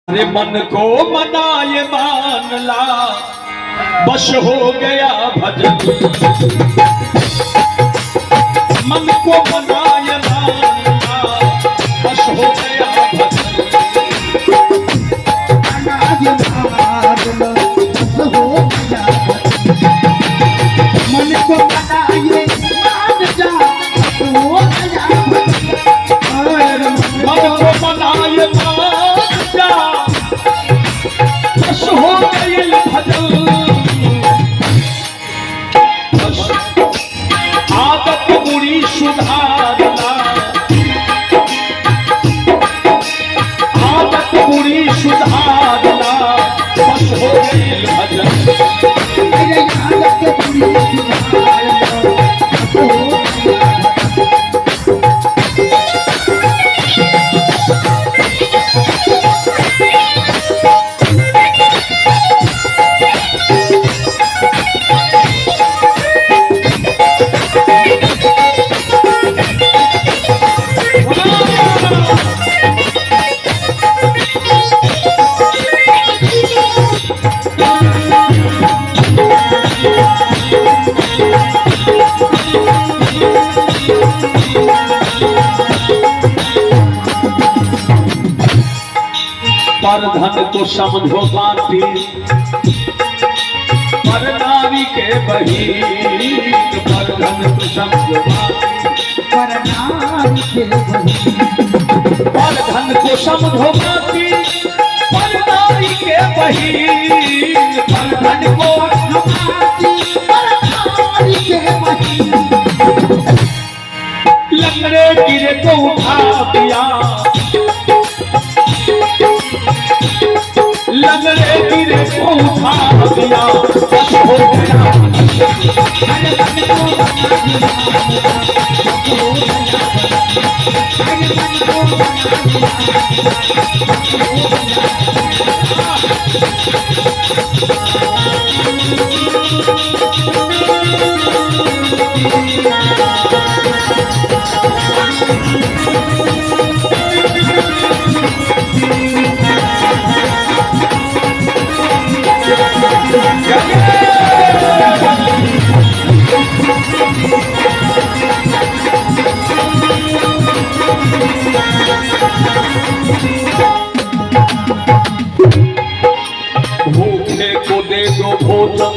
अरे मन को मनाए मान ला, बस हो गया भजन। मन को मनाए मान ला, बस हो गया भजन। मन को मनाए मान जा, हो गया मन को मनाए मान जा, बस हो गया भजन। आदत बुरी सुधारना, आदत बुरी सुधारना, बस हो गई भजन। मेरे आदत बुरी सुधारना, हो गया पर धन को समझो बाटी, पर नारी के बहीन। पर धन को समझो बाटी, पर नारी के बहीन। पर धन को समझो बाटी, पर नारी के बहीन। पर धन को पर नारी के बहीन। लंगड़े गिरे को उठा दिया, लंगड़े गिरे को उठा दिया, बस हो गया। भूखे को दे दो भोजन,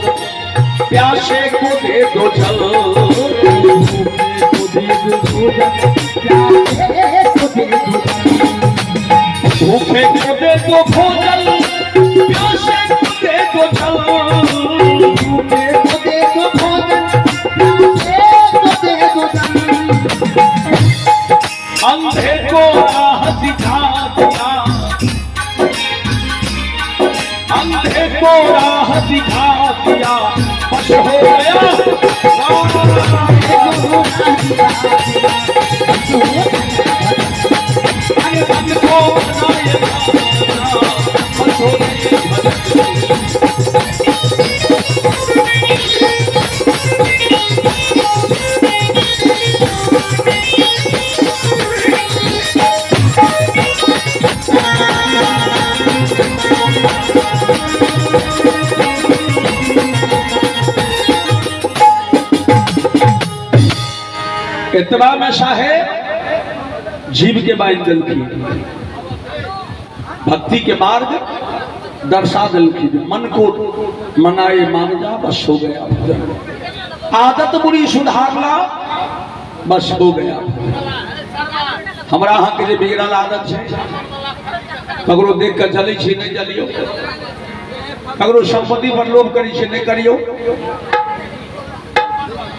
प्यासे को दे दो जल। भूखे को दे दो भोजन, प्यासे को दे दो जल। भूखे को दे दो भोजन, प्यासे को दे दो जल। भूखे को दे दो भोजन, प्यासे को दे दो जल। अंधे को राह दिखा दिया, अंधे को राह दिखा दिया, बस हो गया। मन को मनाए माना, बस हो गई भजन। इतबा में शाहे जीव के बाइन दल की भक्ति के मार्ग दर्शा दल की। मन को मनाए मान जा, बस हो गया। आदत बुरी सुधारना, बस हो गया। हमरा अहाँ के जे बिगड़ल आदत है, ककरो देख कर जली छी नहीं जलियो, ककरो संपत्ति पर लोभ करी छी नहीं करियो।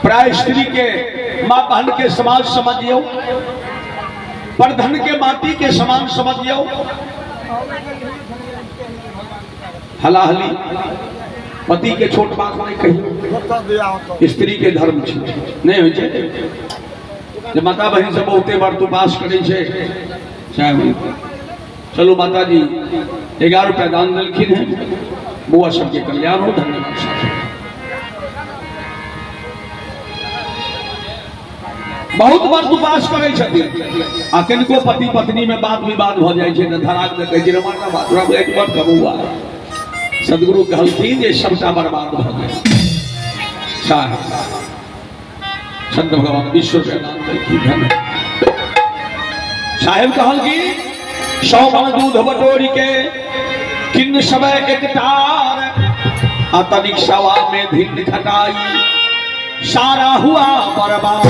प्राय स्त्री के माँ बहन के समान समझियो, पर धन के माटी के समान समझियो। हलाहली पति के छोट बात नहीं कही, स्त्री के धर्म नहीं हो जे माता बहन से बहुते बार तू पास करे छे। चलो माता जी 11 रुपया दान दिलखिन है, बुआ सबके कल्याण हो। धन्यवाद। बहुत वर्ष उपास करै छथिन आ किनको पति पत्नी में बात विवाद भ जाइ छै त धराक दे कहै छै रे माता बात हमरा एक बार कबुआ सदगुरु कहलखिन जे सबटा बर्बाद भ गेल साहब संत भगवान विश्व के नाम देलखिन साहेब कहलखिन 100 मन दूध बटोरी के किन्न समय एकटार अतनिक सवा में धिन खटाई सारा हुआ बर्बाद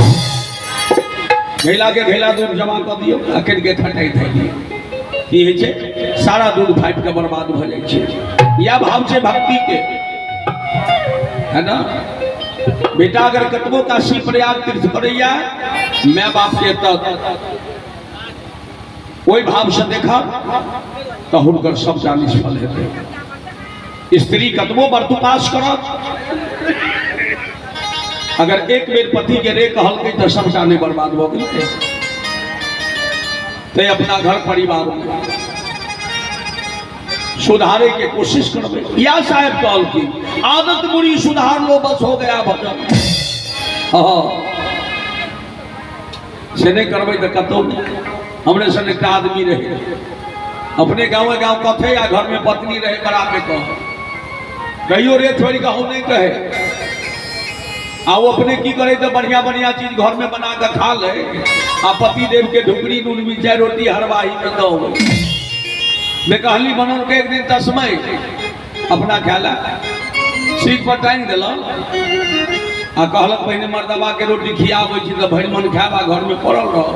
घैला के घैला दूध जमा कर दियो अकेल के खटाई ध दियो की होइ छै सारा दूध फाट के बर्बाद भ जाइ छै या भाव छै भक्ति के है ना बेटा अगर कतबो काशी प्रयाग तीर्थ करैया माय बाप के तक ओहि भाव से देखा तो हुनकर सबटा निष्फल हेतै स्त्री कतबो व्रत उपास करत अगर एक बेर पति के रे कहलकै तो सबटा नहीं बर्बाद भ गेलै ते अपना घर परिवार में सुधारे के कोशिश करबे या साहब कहलखिन आदत बुरी सुधार लो बस हो गया भजन से नहीं करबे तो कतौ हमरे सन एक आदमी रहे अपने गाँव कथे या घर में पत्नी रहे करा के कह कहियो रे थोड़ी कहूँ नहीं कहे आ वो अपने की करे तो बढ़िया बढ़िया चीज घर में बना के खा ले आ पति देव के ढुकड़ी नून मिर्चाई रोटी हरवाही में दो मैं कहली बनल के एक दिन तस्मय अपना ख्याला सीख पर टांग दिल आ कहलक पहले मर्दबा के रोटी खियाबै छी तो भरि मन खाबा घर में पड़ल रह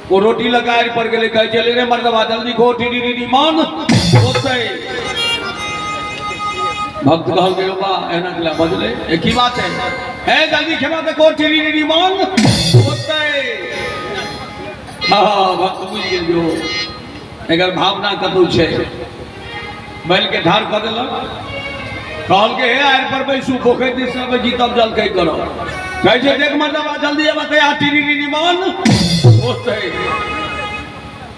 वो रोटी लगाए पर गेले कहे चले रे मर्दबा जल्दी खो टीडी मन ओतै भक्त कहल के बा एना के बजले एक ही बात है जल्दी खेबा तो को टीडी मन ओतै हां भक्त बुझ गेल जो अगर भावना कतौ छै बैल के ढार कर देलक कहल के हे आर पर बैसू पोखरि दिस सब जीतब जल कई करो कहे छै देख मर्दबा जल्दी आबा ते आ टीडी मन ओतै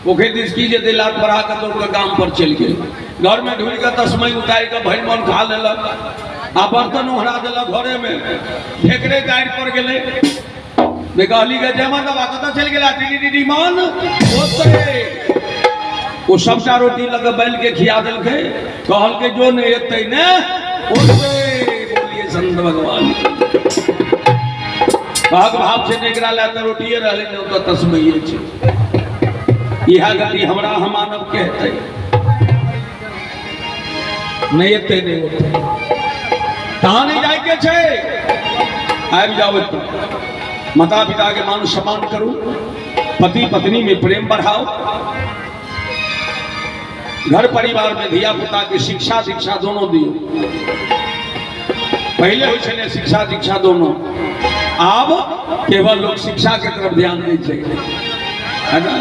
पोखरि दिस की जे लात बढ़ा के तो काम पर चल गेल घर में ढूंढ के तस्मई उतार के भरि मन खा लेलक आ बर्तन उहरा देलक घरे में फेकरे गाड़ पर गेले कहली के जय मर्दबा कत चल गेला टीडी मन ओतै वो सबटा रोटी लगे बैल के खिया दिल के कहल के जो नहीं एते ने बोलिए संत भगवान भाव से निकला ला तो रोटिए रहले न तो तस्मैये छै इहा गति हमरा हम मानव के हेतै नहीं एते नहीं होते कहां नहीं जाए के छै आबि जाओ तो माता पिता के मान सम्मान करू पति पत्नी में प्रेम बढ़ाओ घर परिवार में धिया पुता की शिक्षा दीक्षा दोनों दियो पहले हो चले शिक्षा दीक्षा दोनों अब केवल लोग शिक्षा के तरफ ध्यान नहीं चाहिए है ना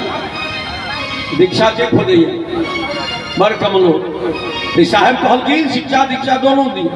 दीक्षा चेक हो गई बड़ कमलो साहब कहल की शिक्षा दीक्षा दोनों दियो